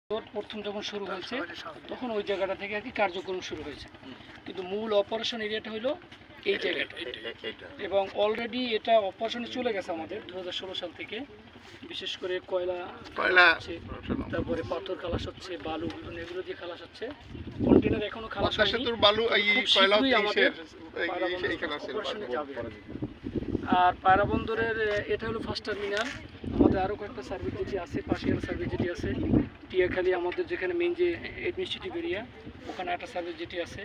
প্রথম যখন শুরু হয়েছে তখন ওই জায়গাটা থেকে আর কি কার্যক্রম শুরু হয়েছে, কিন্তু মূল অপারেশন এরিয়াটা হলো এই জায়গাটা এবং অলরেডি এটা অপারেশনে চলে গেছে আমাদের 2016 সাল থেকে। বিশেষ করে কয়লা হচ্ছে, তারপরে পাথর খালাস হচ্ছে, বালু বিভিন্ন এগুলো দিয়ে খালাস হচ্ছে। কন্টেনার এখনো খালাস হয়নি, বালু এই কয়লা আমাদের অপারেশনে যাবে। আর পায়রা বন্দরের এটা হলো ফার্স্ট টার্মিনাল। আমাদের আরও কয়েকটা সার্ভিস যেটি আছে, পার্সিয়াল সার্ভিস যেটি আছে, টিয়াখালী আমাদের যেখানে মেইন যে অ্যাডমিনিস্ট্রেটিভ এরিয়া ওখানে একটা সার্ভিস যেটি আছে।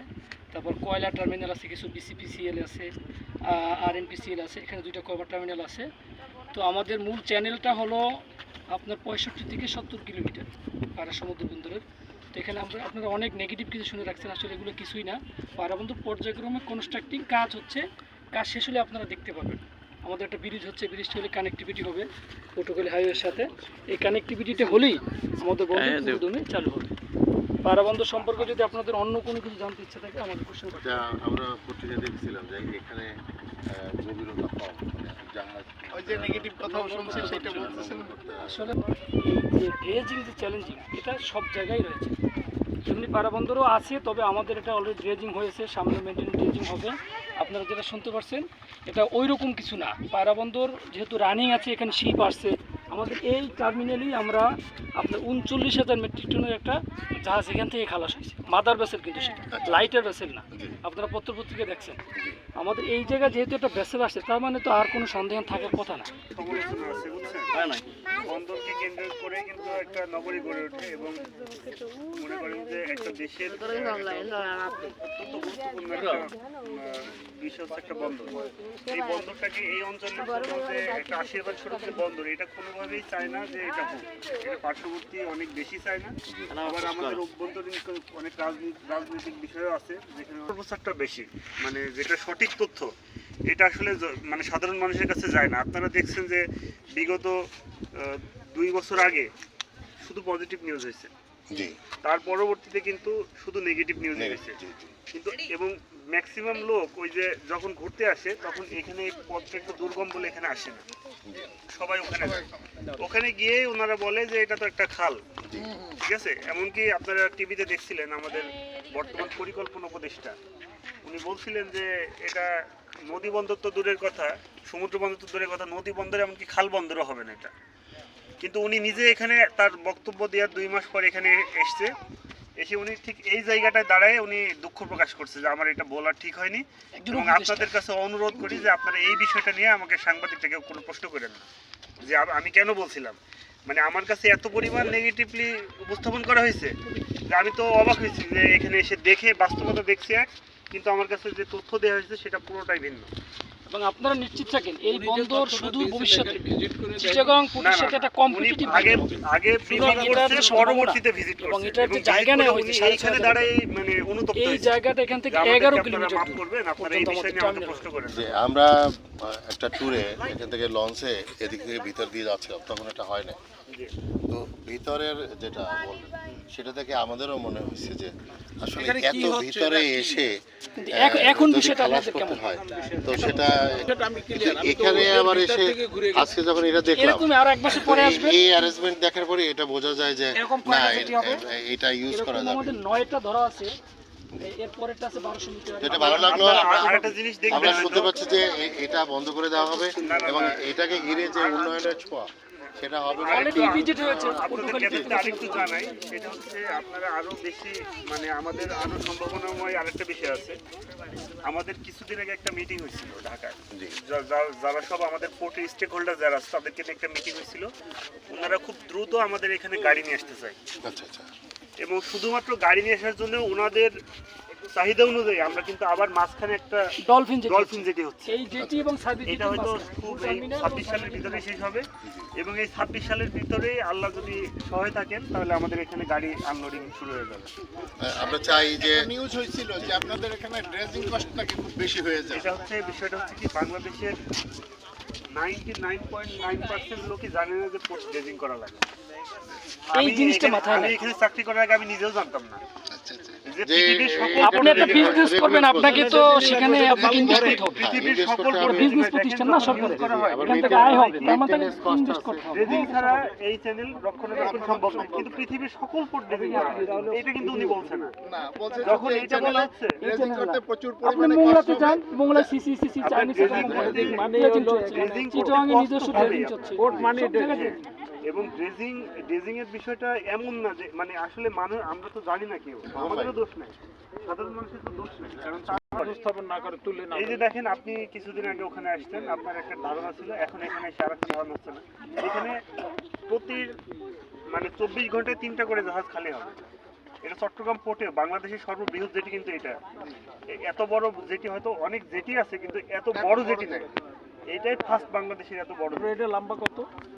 তারপর কয়লা টার্মিনাল আছে, কিছু বিসিপিসিএল আছে, আরএমপিসিএল আছে, এখানে দুইটা কভার টার্মিনাল আছে। তো আমাদের মূল চ্যানেলটা হলো আপনার 65 থেকে 70 কিলোমিটার পায়রা সমুদ্র বন্দরের। তো এখানে আপনারা অনেক নেগেটিভ কিছু শুনে রাখছেন, আসলে এগুলো কিছুই না। পায়রা বন্দর পর্যায়ক্রমে কনস্ট্রাক্টিং কাজ হচ্ছে, কাজ শেষ হলে আপনারা দেখতে পাবেন। আমাদের একটা ব্রিজ হচ্ছে, ব্রিজটা হলে কানেক্টিভিটি হবে পটুয়াখালী হাইওয়ের সাথে। এই কানেক্টিভিটিটা হলেই আমাদের বন্দর চালু হবে। পায়রা বন্দর সম্পর্কে যদি আপনাদের অন্য কোনো কিছু জানতে ইচ্ছা থাকে আমাদের কোশ্চেন করতে। আমরা পত্রিকায় দেখছিলাম যে এখানে গভীরতা কম, জাহাজ ওই যে নেগেটিভ কথাও শুনছি সেটা বলতেছেন। আসলে যে ড্রেজিং যে চ্যালেঞ্জিং এটা সব জায়গায় রয়েছে, এমনি পায়রা বন্দরও আছে, তবে আমাদের এটা অলরেডি ড্রেজিং হয়েছে, সামনে মেনটেন ড্রেজিং হবে। আপনারা যেটা শুনতে পারছেন এটা ওই রকম কিছু না। পায়রা বন্দর যেহেতু রানিং আছে, এখানে শিপ আসছে, আমাদের এই টার্মিনালেই আমরা আপনার 39,000 মেট্রিক টনের একটা জাহাজ এখান থেকে খালাস হয়েছে। মাদার ভেসেল কিন্তু সেটা লাইটার ভেসেল না, আপনারা পত্রপত্রিকা দেখছেন। আমাদের এই জায়গায় যেহেতু একটা ভেসেল আসছে, তার মানে তো আর কোনো সন্দেহ থাকার কথা না। বন্দরকে কেন্দ্র করে কিন্তু একটা নগরী গড়ে ওঠে এবং মনে করেন যে একটা দেশের অত্যন্ত গুরুত্বপূর্ণ একটা বিষয় হচ্ছে একটা বন্দর। এই বন্দরটাকে এই অঞ্চলের যে একটা আশীর্বাদ স্বরূপ যে বন্দর, এটা কোনোভাবেই চায় না যে এটা হোক, এটা পার্শ্ববর্তী অনেক বেশি চায় না। আবার আমাদের অভ্যন্তরীণ অনেক রাজনৈতিক বিষয়ও আছে যেখানে প্রচারটা বেশি, মানে যেটা সঠিক তথ্য এটা আসলে মানে সাধারণ মানুষের কাছে যায় না। আপনারা দেখছেন যে বিগত 2 বছর আগে শুধু পজিটিভ নিউজ হয়েছে, তার পরবর্তীতে কিন্তু শুধু নেগেটিভ নিউজ হয়েছে। কিন্তু এবং ম্যাক্সিমাম লোক ওই যে যখন ঘুরতে আসে তখন এখানে পথটা একটু দুর্গম বলে এখানে আসে না, সবাই ওখানে যায়। ওখানে গিয়ে ওনারা বলে যে এটা তো একটা খাল, ঠিক আছে। এমনকি আপনারা টিভিতে দেখছিলেন আমাদের বর্তমান পরিকল্পনা উপদেষ্টা উনি বলছিলেন যে এটা নদী বন্দর তো দূরের কথা, সমুদ্র বন্দর তো দূরের কথা, নদী বন্দরে এমনকি খাল বন্দরও হবে না এটা। কিন্তু উনি নিজে এখানে তার বক্তব্য দেওয়ার 2 মাস পর এখানে এসে উনি ঠিক এই জায়গাটায় দাঁড়ায় উনি দুঃখ প্রকাশ করছে যে আমার এটা বলা ঠিক হয়নি, এবং আপনাদের কাছে অনুরোধ করি যে আপনারা এই বিষয়টা নিয়ে আমাকে সাংবাদিকটাকে কোনো প্রশ্ন করেন না যে আমি কেন বলছিলাম। মানে আমার কাছে এত পরিমাণ নেগেটিভলি উপস্থাপন করা হয়েছে যে আমি তো অবাক হয়েছি যে এখানে এসে দেখে বাস্তবতা দেখছি এক, কিন্তু আমার কাছে যে তথ্য দেওয়া হয়েছে সেটা পুরোটাই ভিন্ন। এবং আপনারা নিশ্চিত থাকেন এই বন্দর শুধু ভবিষ্যতে চিটাগং পুলিশের সাথে একটা কম্পিটিটিভ আগে পরবর্তীতে ভিজিট করছে এবং এটা একটা জায়গা নেওয়া হয়েছে সেইখানে দাঁড়ায় মানে অনুতপ্ত এই জায়গাটা এখান থেকে 11 কিলোমিটার মাফ করবেন, আপনারা এই বিষয় নিয়ে আমাকে প্রশ্ন করেন। যে আমরা একটা ট্যুরে এখান থেকে লঞ্চে এদিক থেকে ভিতর দিয়ে যাচ্ছিলাম, তখন এটা হয় না। তো ভিতরের যেটা বললেন সেটা থেকে আমাদেরও মনে হয়েছে যে আসলে এত ভিতরে এসে এখন বিষয়টা আমাদের কেমন হয়, তো সেটা এখানে আবার এসে আজকে যখন এটা দেখলাম এরকম আর এক বছর পরে আসবে, এই অ্যারেঞ্জমেন্ট দেখার পরে এটা বোঝা যায় যে না এটা ইউজ করা যাবে। আমাদের 9টা ধরা আছে, এর পরেরটা আছে 1200 মিটার। যেটা ভালো লাগলো আরেকটা জিনিস দেখবেন, আমরা শুনতে পাচ্ছি যে এটা বন্ধ করে দেওয়া হবে এবং এটাকে ঘিরে যে উন্নয়নের ছোঁয়া সেটা হবে না। অলরেডি ভিজিট হয়েছে। আপনাদের ক্ষেত্রে আরেকটু জানাই, সেটা হচ্ছে আপনারা আরো বেশি মানে আমাদের আরো সম্ভাবনাময় আরেকটা বিষয় আছে। আমাদের কিছুদিন আগে একটা মিটিং হয়েছিল ঢাকায়, যারা সব আমাদের পোর্টের স্টেক হোল্ডার যারা আছে তাদেরকে নিয়ে একটা মিটিং হয়েছিল। ওনারা খুব দ্রুত আমাদের এখানে গাড়ি নিয়ে আসতে চায়। আচ্ছা আচ্ছা। এবং শুধুমাত্র গাড়ি নিয়ে আসার জন্য ওনাদের চাহিদা অনুযায়ী আমরা কিন্তু আবার মাঝখানে একটা ডলফিন জেটি হচ্ছে, এই জেটি এবং সার্ভিস এটা হয়তো খুব এই 26 সালের ভিতরে শেষ হবে। এবং এই 26 সালের ভিতরে আল্লাহ যদি সহায় থাকেন তাহলে আমাদের এখানে গাড়ি আনলোডিং শুরু হয়ে যাবে। আমরা চাই যে নিউজ হয়েছিল যে আপনাদের এখানে ড্রেজিং কস্টটা খুব বেশি হয়ে যায়। এটা হচ্ছে বিষয়টা হচ্ছে কি, বাংলাদেশের 99.9% লোকই জানে না যে পোস্ট ড্রেজিং করা লাগে। এই জিনিসটা মাথায় আমি এখানে চাকরি করার আগে আমি নিজেও জানতাম না যে যে পৃথিবীর সকল আপনি একটা বিজনেস করবেন, আপনাকে তো সেখানে আপনাকে ইনভেস্ট করতে হবে। পৃথিবীর invest সকল করতে হবে। পণ্যে বিজনেস দেখেন প্রতিষ্ঠান যে না use সরকারের, করা হয়। আবার এখান থেকে আয় হবে, তার মানে তাকে maintenance cost ইনভেস্ট আছে। করতে হবে। ড্রেজিং ছাড়া এই চ্যানেল রক্ষণাবেক্ষণ সম্ভব নয়, কিন্তু পৃথিবীর সকল পণ্য ড্রেজিং করা হয়। এটা কিন্তু উনি বলছেন না। না, বলছে যখন যে এটা বলা হচ্ছে, ড্রেজিং করতে প্রচুর আপনি পরিমাণে মোংলাতে কষ্ট যান, হবে। মোংলা সিসি চাইনিজ ড্রেজিং করতে মানে ড্রেজিং চিটাগাংয়ে নিজস্ব ড্রেজিং চলছে, সব জায়গায় এবং ড্রেজিং এর বিষয়টা এমন না যে মানে আসলে মানুষ আমরা তো জানি না কেউ, আমাদেরও দোষ নাই, সাধারণ মানুষের তো দোষ নাই, কারণ উপস্থাপন না করে তুলে না এই যে দেখেন আপনি কিছুদিন আগে ওখানে আসছেন, আপনার একটা ধারণা ছিল, এখন এখানে এসে আর একটা ধারণা হচ্ছে না। এখানে প্রতি মানে 24 ঘন্টায় 3টা করে জাহাজ খালি হবে। এটা চট্টগ্রাম পোর্টে বাংলাদেশের সর্ববৃহৎ জেটি কিন্তু এটা। এত বড় জেটি হয়তো অনেক জেটি আছে কিন্তু এত বড় জেটি নাই। এটাই ফার্স্ট বাংলাদেশের এত বড় জেটি। এটা লম্বা কত?